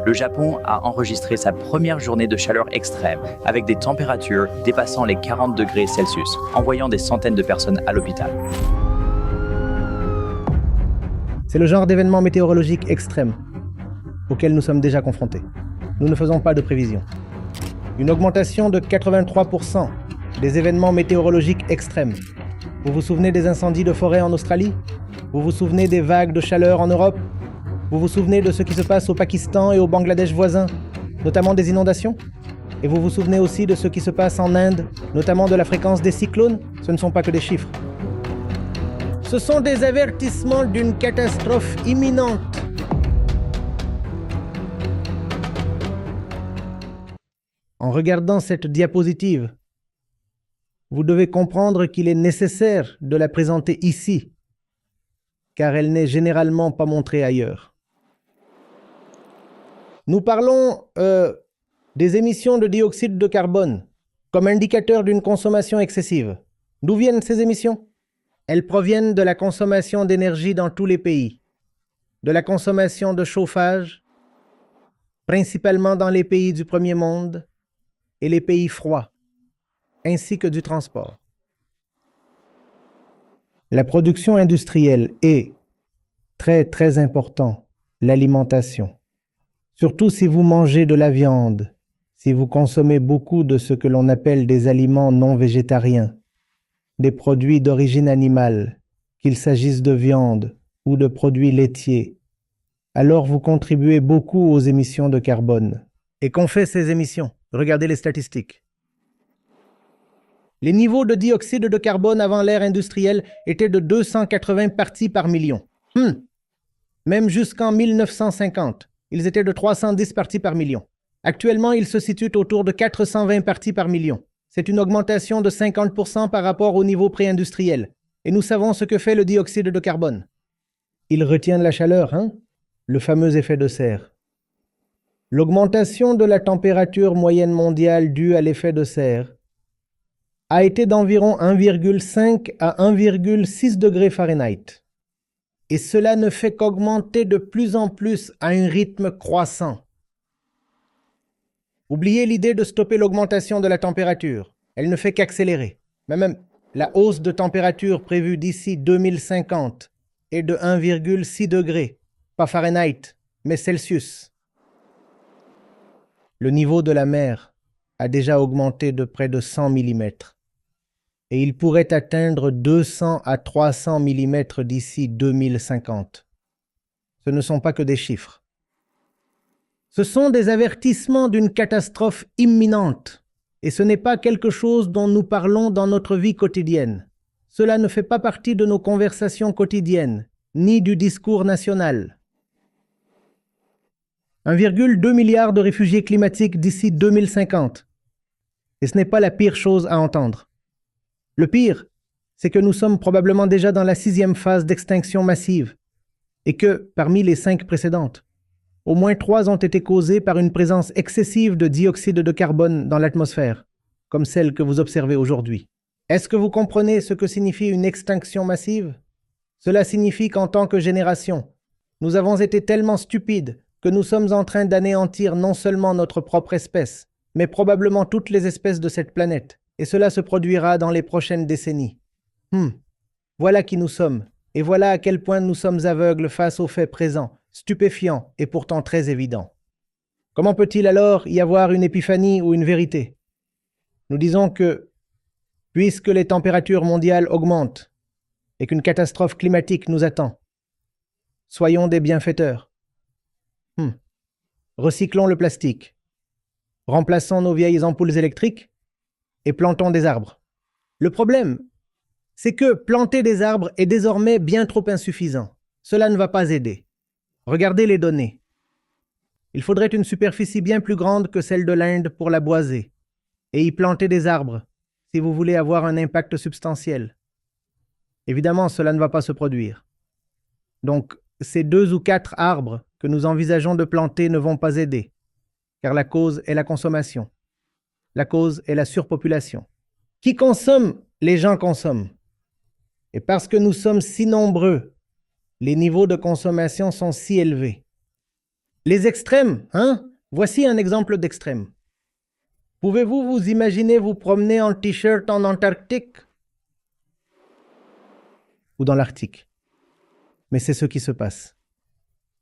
Le Japon a enregistré sa première journée de chaleur extrême avec des températures dépassant les 40 degrés Celsius, envoyant des centaines de personnes à l'hôpital. C'est le genre d'événement météorologique extrême auquel nous sommes déjà confrontés. Nous ne faisons pas de prévisions. Une augmentation de 83% des événements météorologiques extrêmes. Vous vous souvenez des incendies de forêt en Australie? Vous vous souvenez des vagues de chaleur en Europe? Vous vous souvenez de ce qui se passe au Pakistan et au Bangladesh voisin, notamment des inondations? Et vous vous souvenez aussi de ce qui se passe en Inde, notamment de la fréquence des cyclones? Ce ne sont pas que des chiffres. Ce sont des avertissements d'une catastrophe imminente. En regardant cette diapositive, vous devez comprendre qu'il est nécessaire de la présenter ici, car elle n'est généralement pas montrée ailleurs. Nous parlons des émissions de dioxyde de carbone comme indicateur d'une consommation excessive. D'où viennent ces émissions? Elles proviennent de la consommation d'énergie dans tous les pays, de la consommation de chauffage, principalement dans les pays du premier monde et les pays froids, ainsi que du transport. La production industrielle est très important, l'alimentation. Surtout si vous mangez de la viande, si vous consommez beaucoup de ce que l'on appelle des aliments non végétariens, des produits d'origine animale, qu'il s'agisse de viande ou de produits laitiers, alors vous contribuez beaucoup aux émissions de carbone. Et qu'ont fait ces émissions? Regardez les statistiques. Les niveaux de dioxyde de carbone avant l'ère industrielle étaient de 280 parties par million. Même jusqu'en 1950, ils étaient de 310 parties par million. Actuellement, ils se situent autour de 420 parties par million. C'est une augmentation de 50% par rapport au niveau pré-industriel. Et nous savons ce que fait le dioxyde de carbone. Il retient de la chaleur, le fameux effet de serre. L'augmentation de la température moyenne mondiale due à l'effet de serre a été d'environ 1,5 à 1,6 degrés Fahrenheit. Et cela ne fait qu'augmenter de plus en plus à un rythme croissant. Oubliez l'idée de stopper l'augmentation de la température. Elle ne fait qu'accélérer. Mais même la hausse de température prévue d'ici 2050 est de 1,6 degrés, pas Fahrenheit, mais Celsius. Le niveau de la mer a déjà augmenté de près de 100 mm. Et il pourrait atteindre 200 à 300 mm d'ici 2050. Ce ne sont pas que des chiffres. Ce sont des avertissements d'une catastrophe imminente. Et ce n'est pas quelque chose dont nous parlons dans notre vie quotidienne. Cela ne fait pas partie de nos conversations quotidiennes, ni du discours national. 1,2 milliard de réfugiés climatiques d'ici 2050. Et ce n'est pas la pire chose à entendre. Le pire, c'est que nous sommes probablement déjà dans la 6e phase d'extinction massive et que, parmi les 5 précédentes, au moins 3 ont été causées par une présence excessive de dioxyde de carbone dans l'atmosphère, comme celle que vous observez aujourd'hui. Est-ce que vous comprenez ce que signifie une extinction massive? Cela signifie qu'en tant que génération, nous avons été tellement stupides que nous sommes en train d'anéantir non seulement notre propre espèce, mais probablement toutes les espèces de cette planète. Et cela se produira dans les prochaines décennies. Voilà qui nous sommes, et voilà à quel point nous sommes aveugles face aux faits présents, stupéfiants et pourtant très évidents. Comment peut-il alors y avoir une épiphanie ou une vérité? Nous disons que, puisque les températures mondiales augmentent et qu'une catastrophe climatique nous attend, soyons des bienfaiteurs. Recyclons le plastique, remplaçons nos vieilles ampoules électriques, et plantons des arbres. Le problème, c'est que planter des arbres est désormais bien trop insuffisant. Cela ne va pas aider. Regardez les données. Il faudrait une superficie bien plus grande que celle de l'Inde pour la boiser, et y planter des arbres, si vous voulez avoir un impact substantiel. Évidemment, cela ne va pas se produire. Donc, ces 2 ou 4 arbres que nous envisageons de planter ne vont pas aider, car la cause est la consommation. La cause est la surpopulation. Qui consomme? Les gens consomment. Et parce que nous sommes si nombreux, les niveaux de consommation sont si élevés. Les extrêmes, hein? Voici un exemple d'extrême. Pouvez-vous vous imaginer vous promener en t-shirt en Antarctique? Ou dans l'Arctique? Mais c'est ce qui se passe.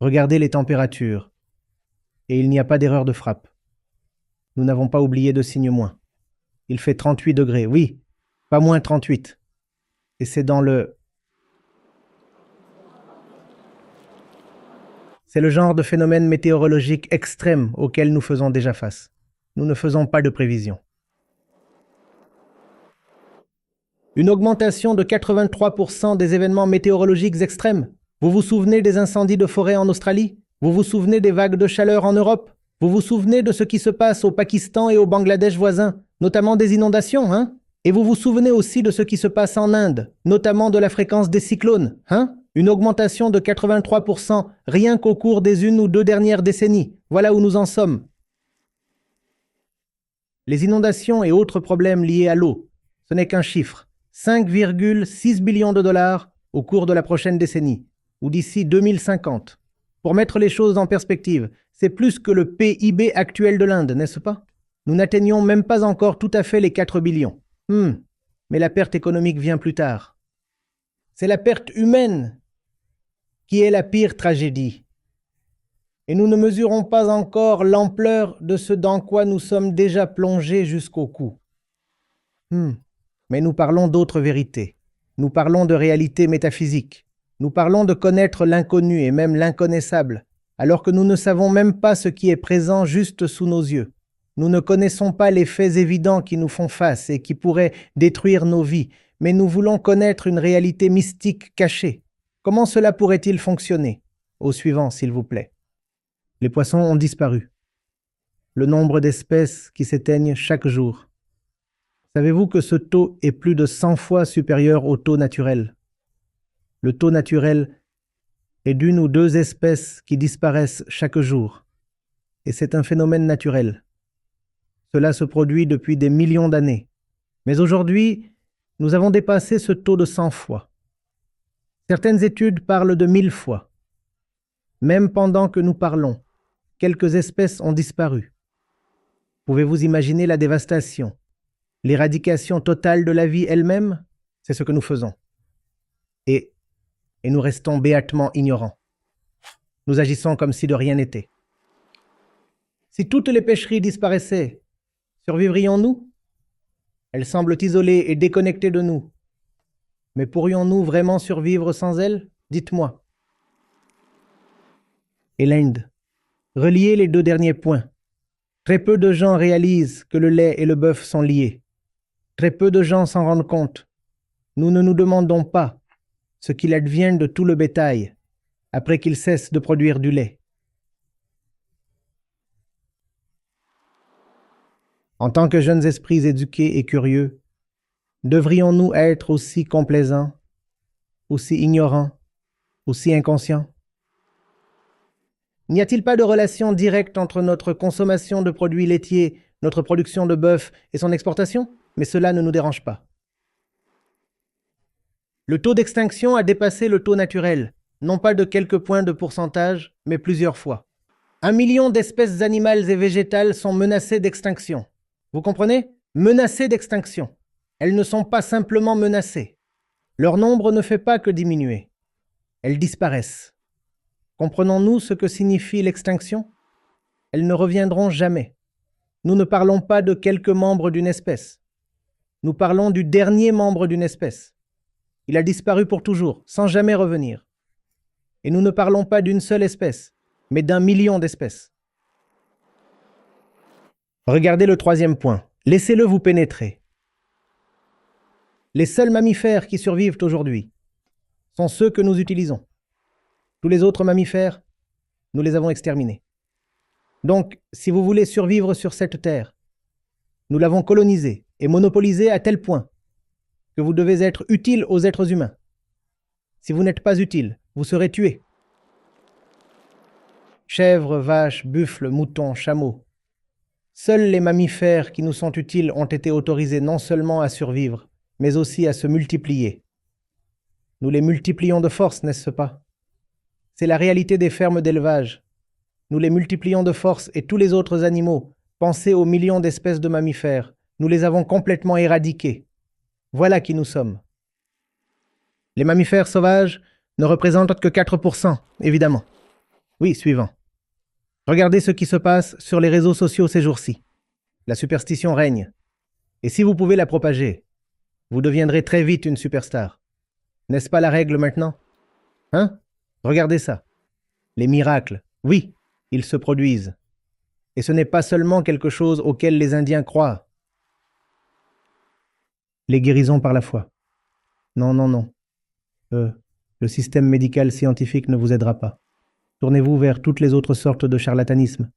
Regardez les températures. Et il n'y a pas d'erreur de frappe. Nous n'avons pas oublié de signe moins. Il fait 38 degrés, oui, pas moins 38. Et c'est C'est le genre de phénomène météorologique extrême auquel nous faisons déjà face. Nous ne faisons pas de prévision. Une augmentation de 83% des événements météorologiques extrêmes. Vous vous souvenez des incendies de forêt en Australie? Vous vous souvenez des vagues de chaleur en Europe? Vous vous souvenez de ce qui se passe au Pakistan et au Bangladesh voisins, notamment des inondations, hein? Et vous vous souvenez aussi de ce qui se passe en Inde, notamment de la fréquence des cyclones, hein? Une augmentation de 83% rien qu'au cours des 1 ou 2 dernières décennies. Voilà où nous en sommes. Les inondations et autres problèmes liés à l'eau, ce n'est qu'un chiffre. 5,6 billions de dollars au cours de la prochaine décennie, ou d'ici 2050. Pour mettre les choses en perspective, c'est plus que le PIB actuel de l'Inde, n'est-ce pas? Nous n'atteignons même pas encore tout à fait les 4 billions. Mais la perte économique vient plus tard. C'est la perte humaine qui est la pire tragédie. Et nous ne mesurons pas encore l'ampleur de ce dans quoi nous sommes déjà plongés jusqu'au cou. Mais nous parlons d'autres vérités. Nous parlons de réalités métaphysiques. Nous parlons de connaître l'inconnu et même l'inconnaissable, alors que nous ne savons même pas ce qui est présent juste sous nos yeux. Nous ne connaissons pas les faits évidents qui nous font face et qui pourraient détruire nos vies, mais nous voulons connaître une réalité mystique cachée. Comment cela pourrait-il fonctionner? Au suivant, s'il vous plaît. Les poissons ont disparu. Le nombre d'espèces qui s'éteignent chaque jour. Savez-vous que ce taux est plus de 100 fois supérieur au taux naturel? Le taux naturel est d'1 ou 2 espèces qui disparaissent chaque jour. Et c'est un phénomène naturel. Cela se produit depuis des millions d'années. Mais aujourd'hui, nous avons dépassé ce taux de 100 fois. Certaines études parlent de 1000 fois. Même pendant que nous parlons, quelques espèces ont disparu. Pouvez-vous imaginer la dévastation, l'éradication totale de la vie elle-même? C'est ce que nous faisons. Et nous restons béatement ignorants. Nous agissons comme si de rien n'était. Si toutes les pêcheries disparaissaient, survivrions-nous? Elles semblent isolées et déconnectées de nous. Mais pourrions-nous vraiment survivre sans elles? Dites-moi. Et l'Inde. Reliez les 2 derniers points. Très peu de gens réalisent que le lait et le bœuf sont liés. Très peu de gens s'en rendent compte. Nous ne nous demandons pas ce qu'il advient de tout le bétail après qu'il cesse de produire du lait. En tant que jeunes esprits éduqués et curieux, devrions-nous être aussi complaisants, aussi ignorants, aussi inconscients? N'y a-t-il pas de relation directe entre notre consommation de produits laitiers, notre production de bœuf et son exportation? Mais cela ne nous dérange pas. Le taux d'extinction a dépassé le taux naturel, non pas de quelques points de pourcentage, mais plusieurs fois. 1 million d'espèces animales et végétales sont menacées d'extinction. Vous comprenez? Menacées d'extinction. Elles ne sont pas simplement menacées. Leur nombre ne fait pas que diminuer. Elles disparaissent. Comprenons-nous ce que signifie l'extinction? Elles ne reviendront jamais. Nous ne parlons pas de quelques membres d'une espèce. Nous parlons du dernier membre d'une espèce. Il a disparu pour toujours, sans jamais revenir. Et nous ne parlons pas d'une seule espèce, mais d'1 million d'espèces. Regardez le 3e point. Laissez-le vous pénétrer. Les seuls mammifères qui survivent aujourd'hui sont ceux que nous utilisons. Tous les autres mammifères, nous les avons exterminés. Donc, si vous voulez survivre sur cette terre, nous l'avons colonisée et monopolisée à tel point que vous devez être utile aux êtres humains. Si vous n'êtes pas utile, vous serez tué. Chèvres, vaches, buffles, moutons, chameaux. Seuls les mammifères qui nous sont utiles ont été autorisés non seulement à survivre, mais aussi à se multiplier. Nous les multiplions de force, n'est-ce pas? C'est la réalité des fermes d'élevage. nous les multiplions de force et tous les autres animaux, pensez aux millions d'espèces de mammifères, nous les avons complètement éradiqués. Voilà qui nous sommes. Les mammifères sauvages ne représentent que 4%, évidemment. Oui, suivant. Regardez ce qui se passe sur les réseaux sociaux ces jours-ci. La superstition règne. Et si vous pouvez la propager, vous deviendrez très vite une superstar. N'est-ce pas la règle maintenant? Hein? Regardez ça. Les miracles, oui, ils se produisent. Et ce n'est pas seulement quelque chose auquel les Indiens croient. Les guérisons par la foi. Non, non, non. Le système médical scientifique ne vous aidera pas. Tournez-vous vers toutes les autres sortes de charlatanisme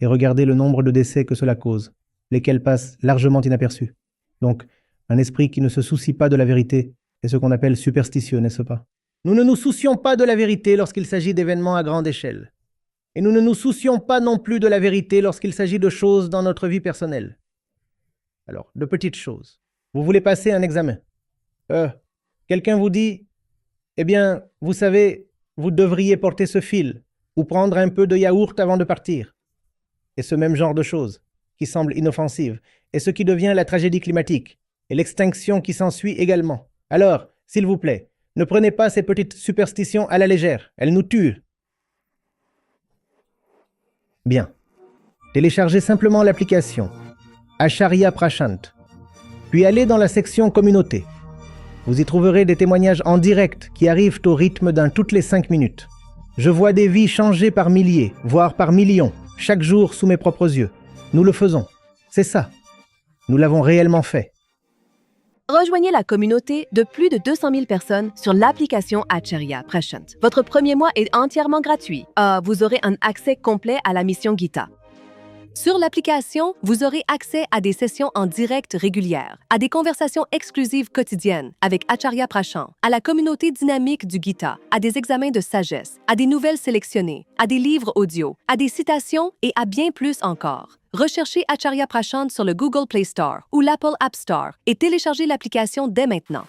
et regardez le nombre de décès que cela cause, lesquels passent largement inaperçus. Donc, un esprit qui ne se soucie pas de la vérité est ce qu'on appelle superstitieux, n'est-ce pas? Nous ne nous soucions pas de la vérité lorsqu'il s'agit d'événements à grande échelle. Et nous ne nous soucions pas non plus de la vérité lorsqu'il s'agit de choses dans notre vie personnelle. Alors, de petites choses. Vous voulez passer un examen. Quelqu'un vous dit, eh bien, vous savez, vous devriez porter ce fil ou prendre un peu de yaourt avant de partir. Et ce même genre de choses, qui semblent inoffensives, et ce qui devient la tragédie climatique, et l'extinction qui s'ensuit également. Alors, s'il vous plaît, ne prenez pas ces petites superstitions à la légère, elles nous tuent. Bien. Téléchargez simplement l'application Acharya Prashant, puis allez dans la section Communauté. Vous y trouverez des témoignages en direct qui arrivent au rythme d'un toutes les 5 minutes. Je vois des vies changer par milliers, voire par millions, chaque jour sous mes propres yeux. Nous le faisons. C'est ça. Nous l'avons réellement fait. Rejoignez la communauté de plus de 200 000 personnes sur l'application Acharya Prashant. Votre premier mois est entièrement gratuit. Vous aurez un accès complet à la mission Gita. Sur l'application, vous aurez accès à des sessions en direct régulières, à des conversations exclusives quotidiennes avec Acharya Prashant, à la communauté dynamique du Gita, à des examens de sagesse, à des nouvelles sélectionnées, à des livres audio, à des citations et à bien plus encore. Recherchez Acharya Prashant sur le Google Play Store ou l'Apple App Store et téléchargez l'application dès maintenant.